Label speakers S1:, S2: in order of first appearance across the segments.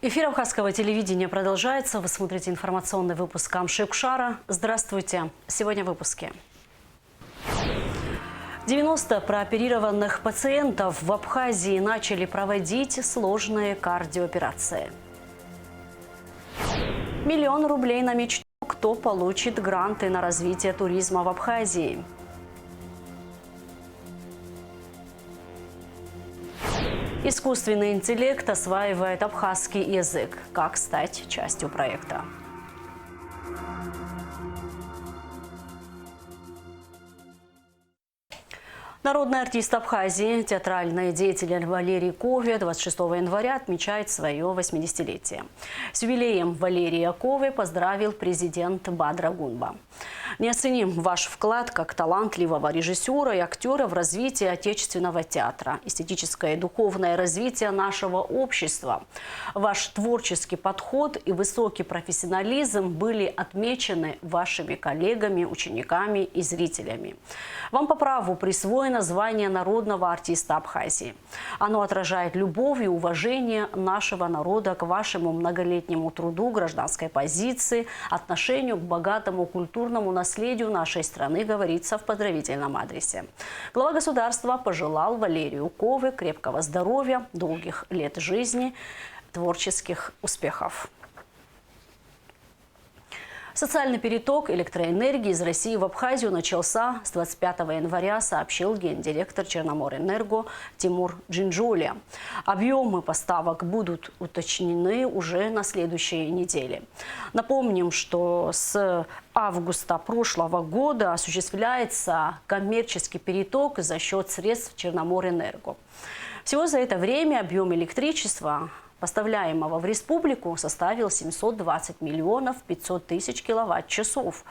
S1: Эфир Абхазского телевидения продолжается. Вы смотрите информационный выпуск Амши-Кушара. Здравствуйте. Сегодня в выпуске. 90 прооперированных пациентов в Абхазии начали проводить сложные кардиооперации. 1 000 000 рублей на мечту. Кто получит гранты на развитие туризма в Абхазии? Искусственный интеллект осваивает абхазский язык. Как стать частью проекта? Народный артист Абхазии, театральный деятель Валерий Кове 26 января отмечает свое 80-летие. С юбилеем Валерия Кове поздравил президент Бадра Гунба. Неоценим ваш вклад как талантливого режиссера и актера в развитие отечественного театра, эстетическое и духовное развитие нашего общества. Ваш творческий подход и высокий профессионализм были отмечены вашими коллегами, учениками и зрителями. Вам по праву присвоено звание народного артиста Абхазии. Оно отражает любовь и уважение нашего народа к вашему многолетнему труду, гражданской позиции, отношению к богатому культурному наследию нашей страны, говорится в поздравительном адресе. Глава государства пожелал Валерию Кове крепкого здоровья, долгих лет жизни, творческих успехов. Социальный переток электроэнергии из России в Абхазию начался с 25 января, сообщил гендиректор Черноморэнерго Тимур Джинджулия. Объемы поставок будут уточнены уже на следующей неделе. Напомним, что с августа прошлого года осуществляется коммерческий переток за счет средств Черноморэнерго. Всего за это время объем электричества, поставляемого в республику, составил 720 500 000 киловатт-часов.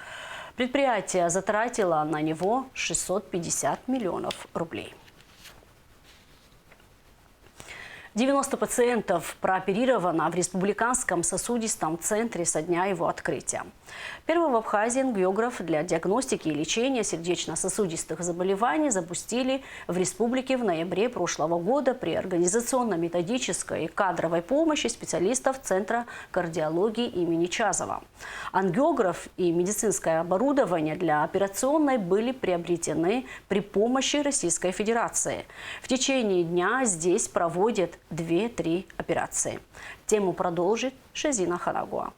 S1: Предприятие затратило на него 650 миллионов рублей. 90 пациентов прооперировано в Республиканском сосудистом центре со дня его открытия. Первый в Абхазии ангиограф для диагностики и лечения сердечно-сосудистых заболеваний запустили в республике в ноябре прошлого года при организационно-методической и кадровой помощи специалистов Центра кардиологии имени Чазова. Ангиограф и медицинское оборудование для операционной были приобретены при помощи Российской Федерации. В течение дня здесь проводят 2-3 операции. Тему продолжит Шазина Ханагуа.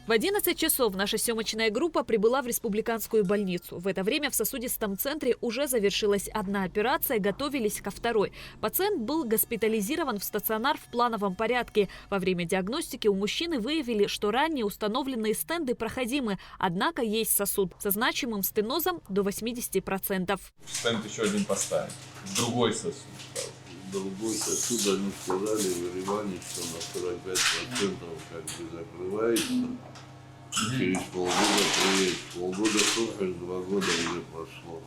S2: В 11 часов наша съемочная группа прибыла в республиканскую больницу. В это время в сосудистом центре уже завершилась одна операция, готовились ко второй. Пациент был госпитализирован в стационар в плановом порядке. Во время диагностики у мужчины выявили, что ранее установленные стенды проходимы, однако есть сосуд со значимым стенозом до 80%.
S3: Стенд еще один поставим. Другой сосуд.
S4: Другой сосуд, они сказали, выливание, что на 45% как бы закрывается. Через полгода приедет. Полгода только, 2 года уже прошло.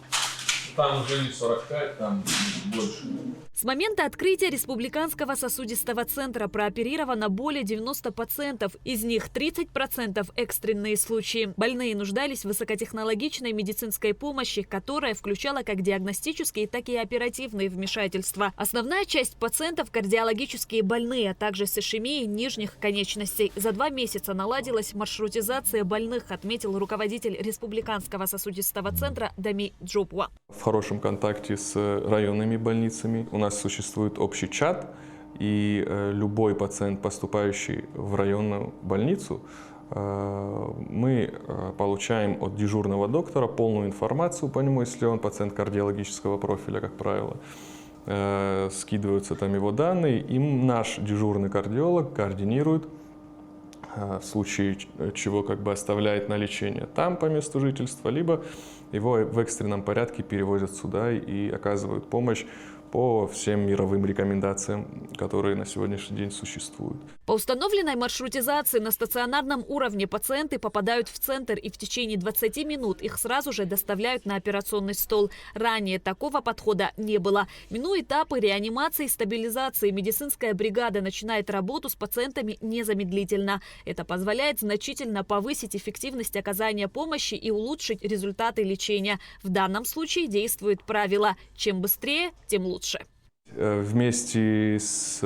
S3: Там уже не 45, там больше.
S2: С момента открытия Республиканского сосудистого центра прооперировано более 90 пациентов. Из них 30% экстренные случаи. Больные нуждались в высокотехнологичной медицинской помощи, которая включала как диагностические, так и оперативные вмешательства. Основная часть пациентов – кардиологические больные, а также с ишемией нижних конечностей. За 2 месяца наладилась маршрутизация больных, отметил руководитель Республиканского сосудистого центра Дами Джопуа.
S5: В хорошем контакте с районными больницами. У нас существует общий чат, и любой пациент, поступающий в районную больницу, мы получаем от дежурного доктора полную информацию по нему, если он пациент кардиологического профиля, как правило. Скидываются там его данные, и наш дежурный кардиолог координирует, в случае чего как бы оставляет на лечение там по месту жительства, либо его в экстренном порядке перевозят сюда и оказывают помощь по всем мировым рекомендациям, которые на сегодняшний день существуют.
S2: По установленной маршрутизации на стационарном уровне пациенты попадают в центр, и в течение 20 минут их сразу же доставляют на операционный стол. Ранее такого подхода не было. Минуя этапы реанимации и стабилизации, медицинская бригада начинает работу с пациентами незамедлительно. Это позволяет значительно повысить эффективность оказания помощи и улучшить результаты лечения. В данном случае действует правило: чем быстрее, тем лучше.
S5: вместе с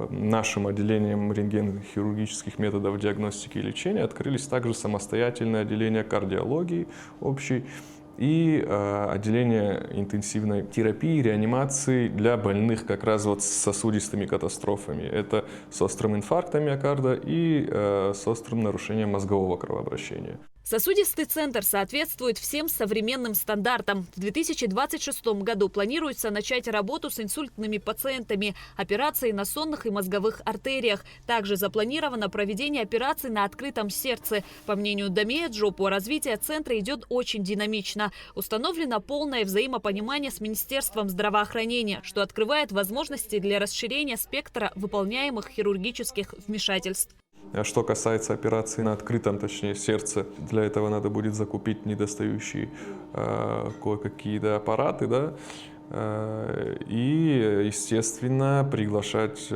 S5: нашим отделением рентгенохирургических методов диагностики и лечения открылись также самостоятельное отделение кардиологии общей и отделение интенсивной терапии, реанимации для больных как раз вот с сосудистыми катастрофами. Это с острым инфарктом миокарда и с острым нарушением мозгового кровообращения.
S2: Сосудистый центр соответствует всем современным стандартам. В 2026 году планируется начать работу с инсультными пациентами, операции на сонных и мозговых артериях. Также запланировано проведение операций на открытом сердце. По мнению Дамея Джопу, развитие центра идет очень динамично. Установлено полное взаимопонимание с Министерством здравоохранения, что открывает возможности для расширения спектра выполняемых хирургических вмешательств.
S5: А что касается операции на открытом, точнее, сердце, для этого надо будет закупить недостающие кое-какие аппараты, да, и, естественно, приглашать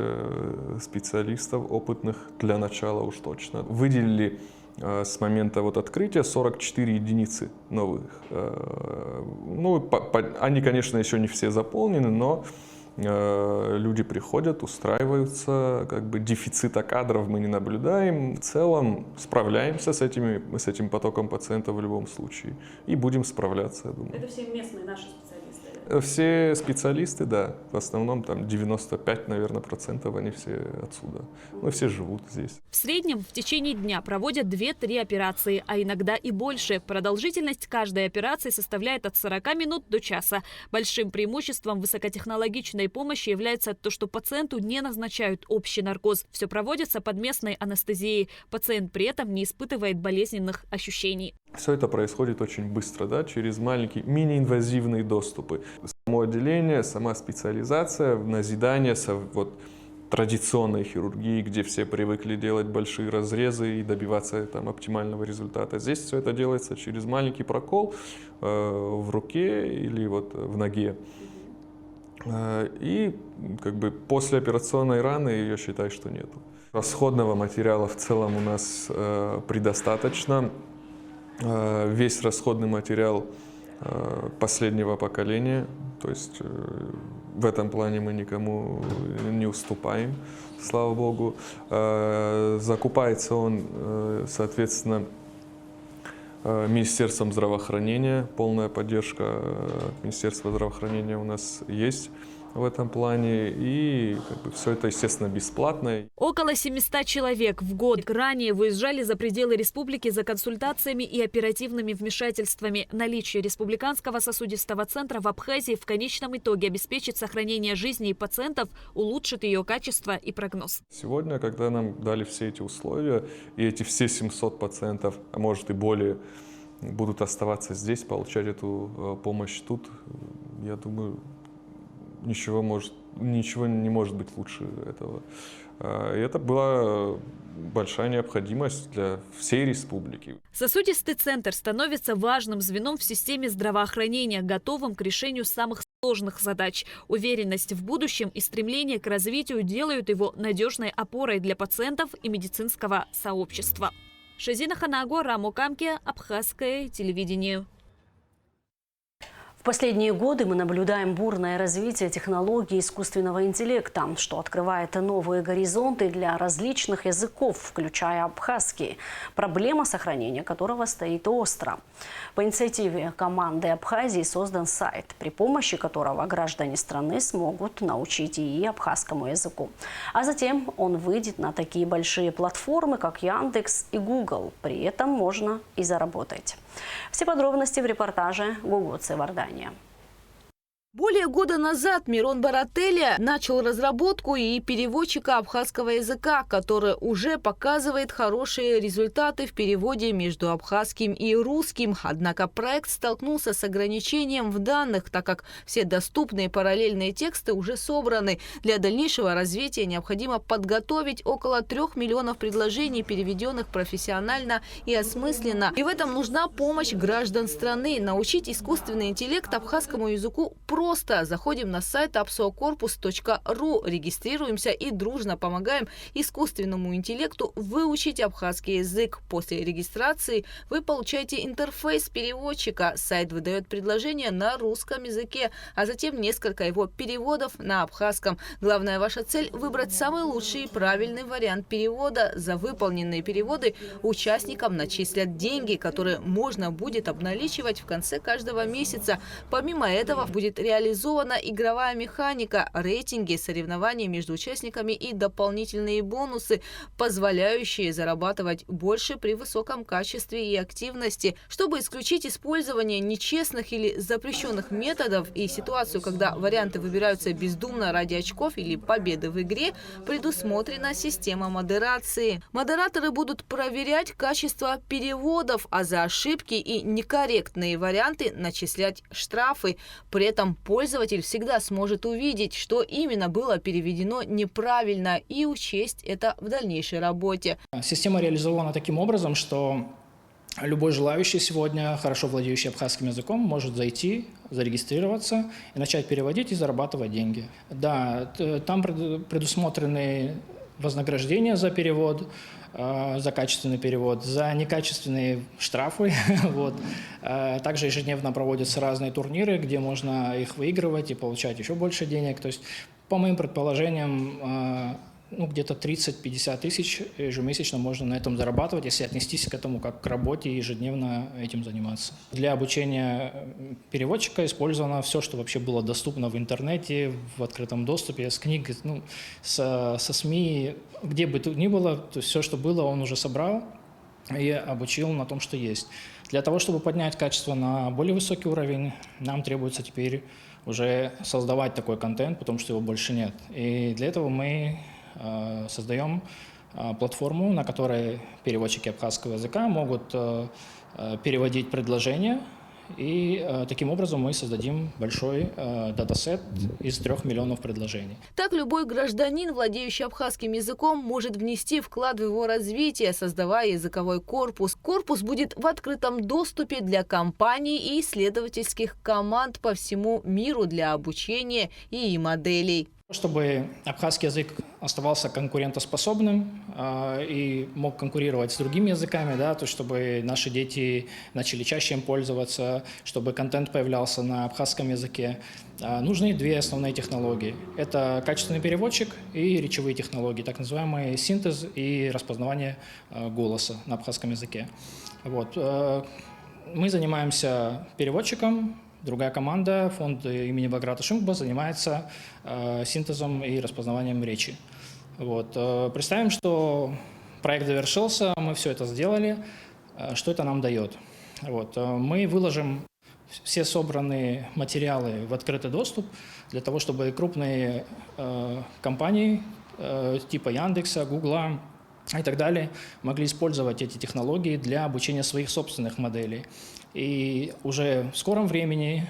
S5: специалистов опытных для начала уж точно. Выделили с момента вот открытия 44 единицы новых. Ну, они, конечно, еще не все заполнены, но люди приходят, устраиваются, как бы дефицита кадров мы не наблюдаем. В целом справляемся с этим потоком пациентов в любом случае и будем справляться, я думаю.
S2: Это все местные наши специалисты?
S5: Все специалисты, да. В основном там 95, наверное, процентов они все отсюда. Ну, все живут здесь.
S2: В среднем в течение дня проводят 2-3 операции, а иногда и больше. Продолжительность каждой операции составляет от 40 минут до часа. Большим преимуществом высокотехнологичной помощи является то, что пациенту не назначают общий наркоз. Все проводится под местной анестезией. Пациент при этом не испытывает болезненных ощущений.
S5: Все это происходит очень быстро, да, через маленькие мини-инвазивные доступы. Само отделение, сама специализация, назидание вот, традиционной хирургии, где все привыкли делать большие разрезы и добиваться там оптимального результата. Здесь все это делается через маленький прокол в руке или вот в ноге. И как бы послеоперационной раны, я считаю, что нету. Расходного материала в целом у нас предостаточно. Весь расходный материал последнего поколения, то есть в этом плане мы никому не уступаем, слава богу. Закупается он, соответственно, Министерством здравоохранения, полная поддержка Министерства здравоохранения у нас есть в этом плане, и как бы, все это, естественно, бесплатно.
S2: Около 700 человек в год ранее выезжали за пределы республики за консультациями и оперативными вмешательствами. Наличие Республиканского сосудистого центра в Абхазии в конечном итоге обеспечит сохранение жизни пациентов, улучшит ее качество и прогноз.
S5: Сегодня, когда нам дали все эти условия, и эти все 700 пациентов, а может и более, будут оставаться здесь, получать эту помощь тут, я думаю, ничего не может быть лучше этого. И это была большая необходимость для всей республики.
S2: Сосудистый центр становится важным звеном в системе здравоохранения, готовым к решению самых сложных задач. Уверенность в будущем и стремление к развитию делают его надежной опорой для пациентов и медицинского сообщества. Шазина Ханаго, Рамо Камке, Абхазское телевидение.
S1: В последние годы мы наблюдаем бурное развитие технологий искусственного интеллекта, что открывает новые горизонты для различных языков, включая абхазский, проблема сохранения которого стоит остро. По инициативе команды Абхазии создан сайт, при помощи которого граждане страны смогут научить ИИ абхазскому языку. А затем он выйдет на такие большие платформы, как Яндекс и Google. При этом можно и заработать. Все подробности в репортаже Гугуцы Вардания.
S6: Более года назад Мирон Барателя начал разработку и переводчика абхазского языка, который уже показывает хорошие результаты в переводе между абхазским и русским. Однако проект столкнулся с ограничением в данных, так как все доступные параллельные тексты уже собраны. Для дальнейшего развития необходимо подготовить около 3 миллионов предложений, переведенных профессионально и осмысленно. И в этом нужна помощь граждан страны. Научить искусственный интеллект абхазскому языку просто. Заходим на сайт apsokorpus.ru, регистрируемся и дружно помогаем искусственному интеллекту выучить абхазский язык. После регистрации вы получаете интерфейс переводчика. Сайт выдает предложение на русском языке, а затем несколько его переводов на абхазском. Главная ваша цель – выбрать самый лучший и правильный вариант перевода. За выполненные переводы участникам начислят деньги, которые можно будет обналичивать в конце каждого месяца. Помимо этого будет реализована игровая механика, рейтинги, соревнования между участниками и дополнительные бонусы, позволяющие зарабатывать больше при высоком качестве и активности. Чтобы исключить использование нечестных или запрещенных методов и ситуацию, когда варианты выбираются бездумно ради очков или победы в игре, предусмотрена система модерации. Модераторы будут проверять качество переводов, а за ошибки и некорректные варианты начислять штрафы. При этом пользователь всегда сможет увидеть, что именно было переведено неправильно, и учесть это в дальнейшей работе.
S7: Система реализована таким образом, что любой желающий сегодня, хорошо владеющий абхазским языком, может зайти, зарегистрироваться и начать переводить и зарабатывать деньги. Да, там предусмотрены вознаграждения за перевод, за качественный перевод, за некачественные штрафы. Вот. Также ежедневно проводятся разные турниры, где можно их выигрывать и получать еще больше денег. То есть, по моим предположениям, где-то 30-50 тысяч ежемесячно можно на этом зарабатывать, если отнестись к этому как к работе и ежедневно этим заниматься. Для обучения переводчика использовано все, что вообще было доступно в интернете, в открытом доступе, с книг, со СМИ, где бы то ни было, то есть все, что было, он уже собрал и обучил на том, что есть. Для того, чтобы поднять качество на более высокий уровень, нам требуется теперь уже создавать такой контент, потому что его больше нет. И для этого мы создаем платформу, на которой переводчики абхазского языка могут переводить предложения, и таким образом мы создадим большой датасет из 3 миллионов предложений.
S6: Так любой гражданин, владеющий абхазским языком, может внести вклад в его развитие, создавая языковой корпус. Корпус будет в открытом доступе для компаний и исследовательских команд по всему миру для обучения и моделей.
S7: Чтобы абхазский язык оставался конкурентоспособным и мог конкурировать с другими языками, да, то чтобы наши дети начали чаще им пользоваться, чтобы контент появлялся на абхазском языке, нужны 2 основные технологии. Это качественный переводчик и речевые технологии, так называемый синтез и распознавание голоса на абхазском языке. Вот. Мы занимаемся переводчиком. Другая команда, фонд имени Баграта Шумба, занимается синтезом и распознаванием речи. Вот. Представим, что проект завершился, мы все это сделали. Что это нам дает? Вот. Мы выложим все собранные материалы в открытый доступ для того, чтобы крупные компании типа Яндекса, Гугла и так далее могли использовать эти технологии для обучения своих собственных моделей. И уже в скором времени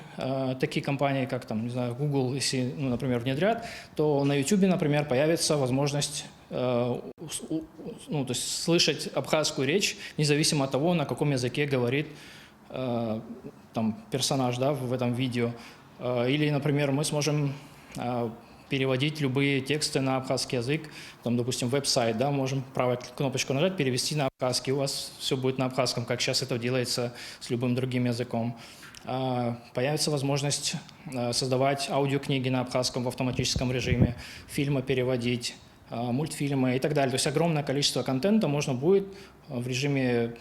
S7: такие компании, как там, не знаю, Google, если, например, внедрят, то на YouTube, например, появится возможность то есть слышать абхазскую речь, независимо от того, на каком языке говорит там, персонаж, да, в этом видео. Или, например, мы сможем переводить любые тексты на абхазский язык, там, допустим, веб-сайт, да, можем правой кнопочку нажать, перевести на абхазский, у вас все будет на абхазском, как сейчас это делается с любым другим языком. Появится возможность создавать аудиокниги на абхазском в автоматическом режиме, фильмы переводить, мультфильмы и так далее. То есть огромное количество контента можно будет в режиме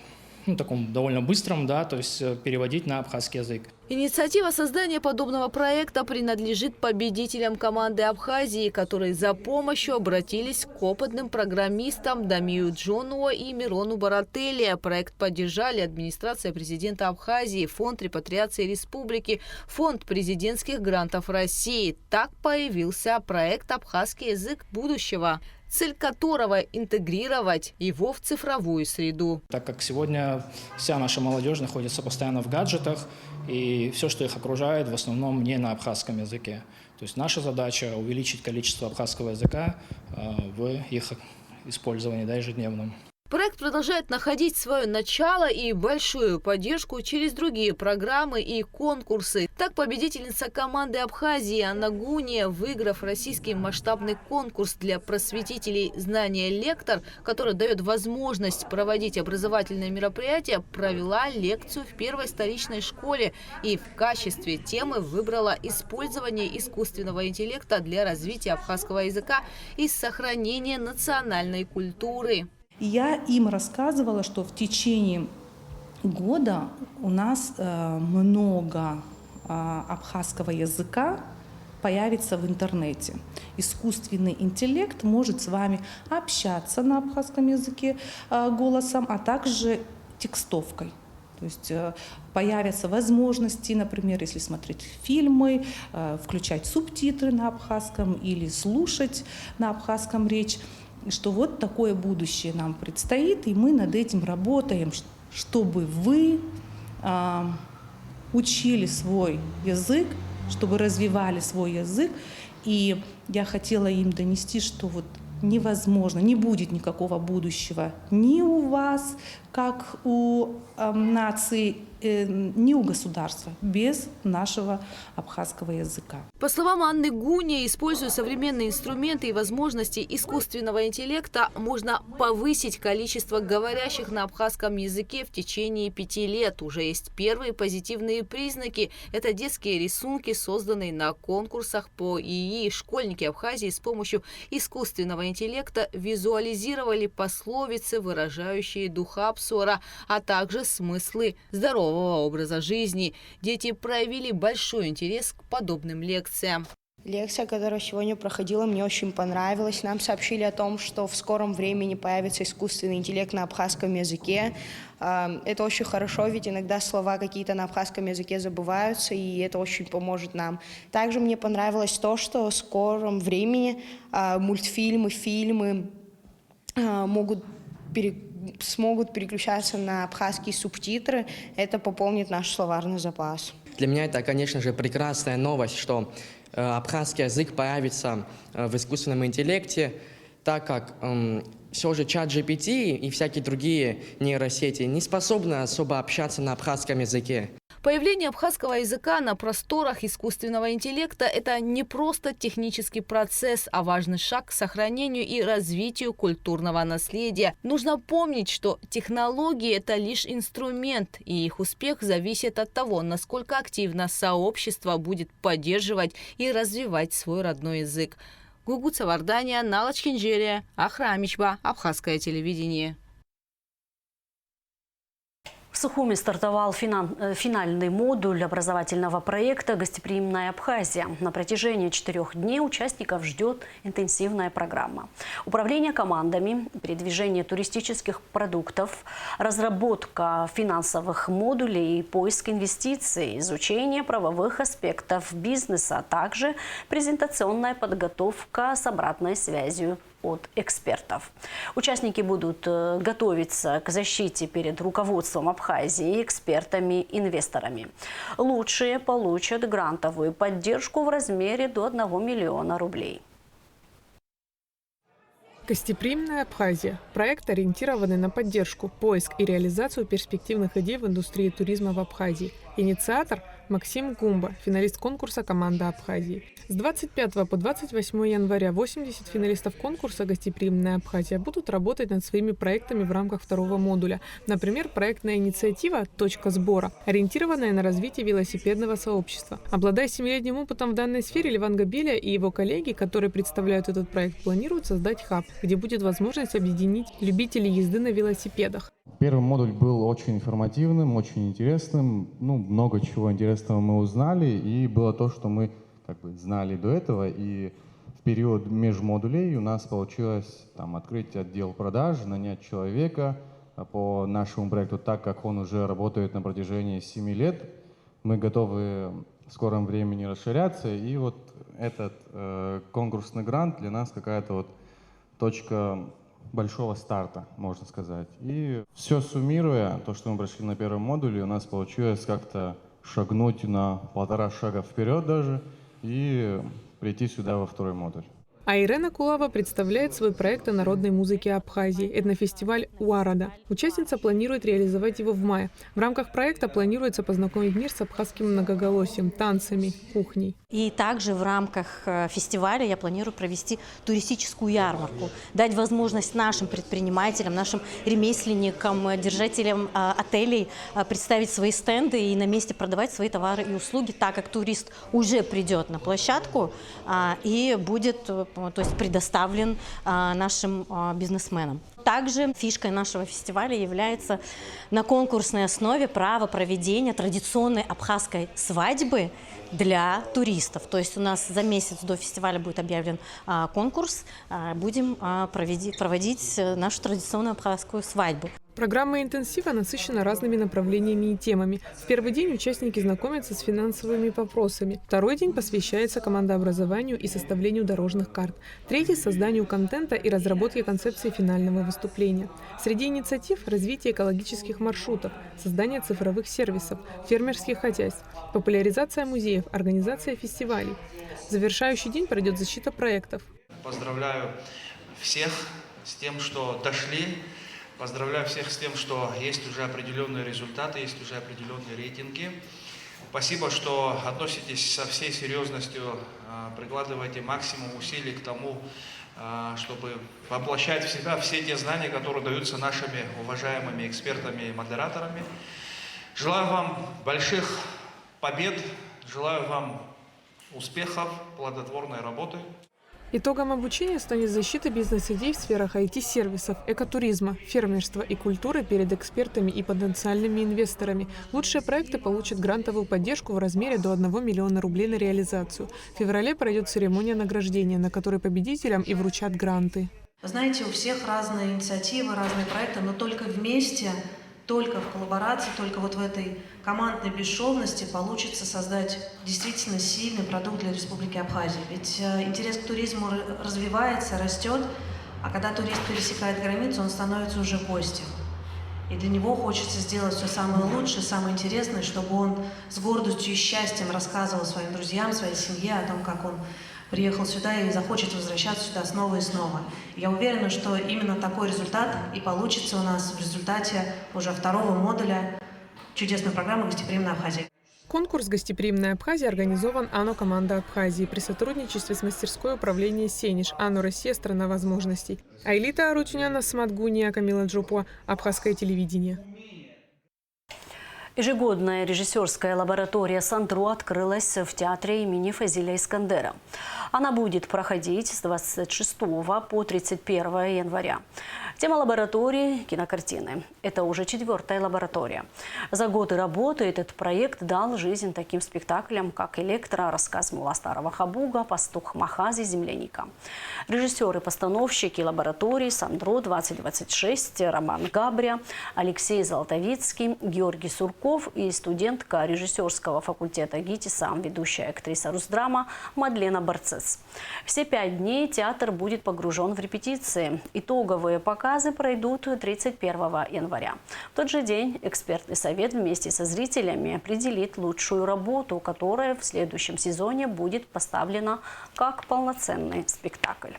S7: таком довольно быстром, да, то есть переводить на абхазский язык.
S6: Инициатива создания подобного проекта принадлежит победителям команды Абхазии, которые за помощью обратились к опытным программистам Дамию Джонуа и Мирону Барателли. Проект поддержали администрация президента Абхазии, Фонд репатриации республики, Фонд президентских грантов России. Так появился проект «Абхазский язык будущего», цель которого – интегрировать его в цифровую среду.
S7: Так как сегодня вся наша молодежь находится постоянно в гаджетах, и все, что их окружает, в основном не на абхазском языке. То есть наша задача – увеличить количество абхазского языка в их использовании, да, ежедневном.
S6: Проект продолжает находить свое начало и большую поддержку через другие программы и конкурсы. Так, победительница команды Абхазии Анна Гуния, выиграв российский масштабный конкурс для просветителей «Знания лектор», который дает возможность проводить образовательные мероприятия, провела лекцию в первой столичной школе и в качестве темы выбрала использование искусственного интеллекта для развития абхазского языка и сохранения национальной культуры.
S8: Я им рассказывала, что в течение года у нас много абхазского языка появится в интернете. Искусственный интеллект может с вами общаться на абхазском языке голосом, а также текстовкой. То есть появятся возможности, например, если смотреть фильмы, включать субтитры на абхазском или слушать на абхазском речь. Что вот такое будущее нам предстоит, и мы над этим работаем, чтобы вы учили свой язык, чтобы развивали свой язык. И я хотела им донести, что вот невозможно, не будет никакого будущего ни у вас, как у нации, ни у государства без нашего абхазского языка.
S6: По словам Анны Гуни, используя современные инструменты и возможности искусственного интеллекта, можно повысить количество говорящих на абхазском языке в течение 5 лет. Уже есть первые позитивные признаки. Это детские рисунки, созданные на конкурсах по ИИ. Школьники Абхазии с помощью искусственного интеллекта визуализировали пословицы, выражающие духа Апсора, а также смыслы здорового образа жизни. Дети проявили большой интерес к подобным лекциям.
S9: Лекция, которая сегодня проходила, мне очень понравилась. Нам сообщили о том, что в скором времени появится искусственный интеллект на абхазском языке. Это очень хорошо, ведь иногда слова какие-то на абхазском языке забываются, и это очень поможет нам. Также мне понравилось то, что в скором времени мультфильмы, фильмы смогут переключаться на абхазские субтитры. Это пополнит наш словарный запас.
S10: Для меня это, конечно же, прекрасная новость, что абхазский язык появится в искусственном интеллекте, так как все же ChatGPT и всякие другие нейросети не способны особо общаться на абхазском языке.
S6: Появление абхазского языка на просторах искусственного интеллекта – это не просто технический процесс, а важный шаг к сохранению и развитию культурного наследия. Нужно помнить, что технологии – это лишь инструмент, и их успех зависит от того, насколько активно сообщество будет поддерживать и развивать свой родной язык. Гугуца Вардания, Налач Кинжерия, Ахрамичба, Абхазское телевидение.
S1: В Сухуми стартовал финальный модуль образовательного проекта «Гостеприимная Абхазия». На протяжении 4 дней участников ждет интенсивная программа. Управление командами, передвижение туристических продуктов, разработка финансовых модулей и поиск инвестиций, изучение правовых аспектов бизнеса, а также презентационная подготовка с обратной связью от экспертов. Участники будут готовиться к защите перед руководством Абхазии, экспертами, инвесторами. Лучшие получат грантовую поддержку в размере до 1 миллиона рублей.
S11: Гостеприимная Абхазия – проект, ориентированный на поддержку, поиск и реализацию перспективных идей в индустрии туризма в Абхазии. Инициатор – Максим Гумба, финалист конкурса «Команда Абхазии». С 25 по 28 января 80 финалистов конкурса «Гостеприимная Абхазия» будут работать над своими проектами в рамках 2-го модуля. Например, проектная инициатива «Точка сбора», ориентированная на развитие велосипедного сообщества. Обладая 7-летним опытом в данной сфере, Леван Габеля и его коллеги, которые представляют этот проект, планируют создать хаб, где будет возможность объединить любителей езды на велосипедах.
S12: Первый модуль был очень информативным, очень интересным. Много чего интересного мы узнали, и было то, что мы знали до этого. И в период межмодулей у нас получилось открыть отдел продаж, нанять человека по нашему проекту, так как он уже работает на протяжении 7 лет. Мы готовы в скором времени расширяться, и вот этот конкурсный грант для нас какая-то точка большого старта, можно сказать. И все суммируя, то, что мы прошли на первом модуле, у нас получилось как-то шагнуть на 1,5 шага вперед даже и прийти сюда во 2-й модуль.
S11: А Ирена Кулава представляет свой проект о народной музыке Абхазии – этнофестиваль «Уарада». Участница планирует реализовать его в мае. В рамках проекта планируется познакомить мир с абхазским многоголосием, танцами, кухней.
S13: И также в рамках фестиваля я планирую провести туристическую ярмарку, дать возможность нашим предпринимателям, нашим ремесленникам, держателям отелей представить свои стенды и на месте продавать свои товары и услуги, так как турист уже придет на площадку и будет, то есть, предоставлен нашим бизнесменам. Также фишкой нашего фестиваля является на конкурсной основе право проведения традиционной абхазской свадьбы для туристов. То есть у нас за месяц до фестиваля будет объявлен конкурс, будем проводить нашу традиционную абхазскую свадьбу.
S11: Программа интенсива насыщена разными направлениями и темами. В первый день участники знакомятся с финансовыми вопросами. Второй день посвящается командообразованию и составлению дорожных карт. Третий – созданию контента и разработке концепции финального выступления. Среди инициатив – развитие экологических маршрутов, создание цифровых сервисов, фермерских хозяйств, популяризация музеев, организация фестивалей. В завершающий день пройдет защита проектов.
S14: Поздравляю всех с тем, что дошли. Поздравляю всех с тем, что есть уже определенные результаты, есть уже определенные рейтинги. Спасибо, что относитесь со всей серьезностью, прикладываете максимум усилий к тому, чтобы воплощать в себя все те знания, которые даются нашими уважаемыми экспертами и модераторами. Желаю вам больших побед, желаю вам успехов, плодотворной работы.
S11: Итогом обучения станет защита бизнес-идей в сферах IT-сервисов, экотуризма, фермерства и культуры перед экспертами и потенциальными инвесторами. Лучшие проекты получат грантовую поддержку в размере до 1 миллиона рублей на реализацию. В феврале пройдет церемония награждения, на которой победителям и вручат гранты.
S15: Вы знаете, у всех разные инициативы, разные проекты, но только вместе, только в коллаборации, только вот в этой командной бесшовности получится создать действительно сильный продукт для Республики Абхазия. Ведь интерес к туризму развивается, растет, а когда турист пересекает границу, он становится уже гостем. И для него хочется сделать все самое лучшее, самое интересное, чтобы он с гордостью и счастьем рассказывал своим друзьям, своей семье о том, как он приехал сюда и захочет возвращаться сюда снова и снова. Я уверена, что именно такой результат и получится у нас в результате уже второго модуля чудесной программы «Гостеприимная Абхазия».
S11: Конкурс «Гостеприимная Абхазия» организован АНО «Команда Абхазии» при сотрудничестве с мастерской управления «Сенеж», АНО «Россия. Страна возможностей». Айлита Арутюняна, Сматгуния, Камила Джупуа, Абхазское телевидение.
S1: Ежегодная режиссерская лаборатория «Сандро» открылась в театре имени Фазиля Искандера. Она будет проходить с 26 по 31 января. Тема лаборатории – кинокартины. Это уже 4-я лаборатория. За годы работы этот проект дал жизнь таким спектаклям, как «Электро», рассказ Мула Старого Хабуга, «Пастух Махази», «Земляника». Режиссеры-постановщики лаборатории «Сандро-2026», Роман Габря, Алексей Золотовицкий, Георгий Сурков и студентка режиссерского факультета ГИТИСа, ведущая актриса Русдрама Мадлена Барцец. Все 5 дней театр будет погружен в репетиции. Итоговые показы пройдут 31 января. В тот же день экспертный совет вместе со зрителями определит лучшую работу, которая в следующем сезоне будет поставлена как полноценный спектакль.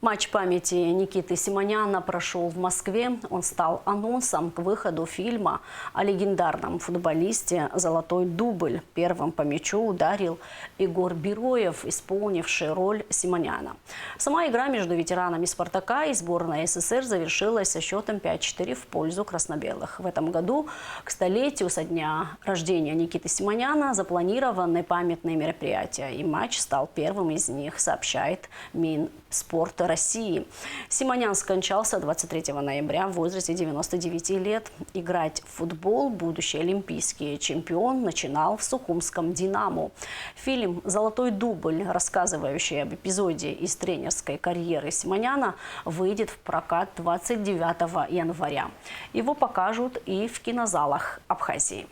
S1: Матч памяти Никиты Симоняна прошел в Москве. Он стал анонсом к выходу фильма о легендарном футболисте «Золотой дубль». Первым по мячу ударил Егор Бероев, исполнивший роль Симоняна. Сама игра между ветеранами «Спартака» и сборной СССР завершилась со счетом 5-4 в пользу красно-белых. В этом году к столетию со дня рождения Никиты Симоняна запланированы памятные мероприятия. И матч стал первым из них, сообщает Минспорта России. Симонян скончался 23 ноября в возрасте 99 лет. Играть в футбол будущий олимпийский чемпион начинал в сухумском «Динамо». Фильм «Золотой дубль», рассказывающий об эпизоде из тренерской карьеры Симоняна, выйдет в прокат 29 января. Его покажут и в кинозалах Абхазии.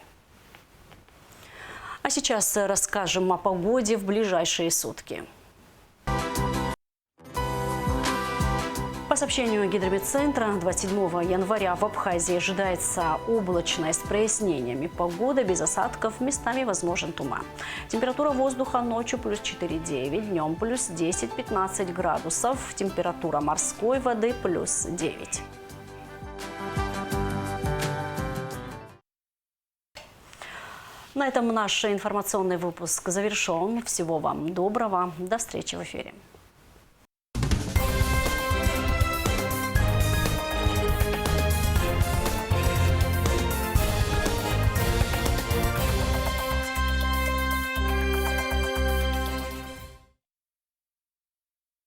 S1: А сейчас расскажем о погоде в ближайшие сутки. По сообщению Гидрометцентра, 27 января в Абхазии ожидается облачная с прояснениями погода, без осадков, местами возможен туман. Температура воздуха ночью плюс 4,9, днем плюс 10-15 градусов, температура морской воды плюс 9. На этом наш информационный выпуск завершен. Всего вам доброго. До встречи в эфире.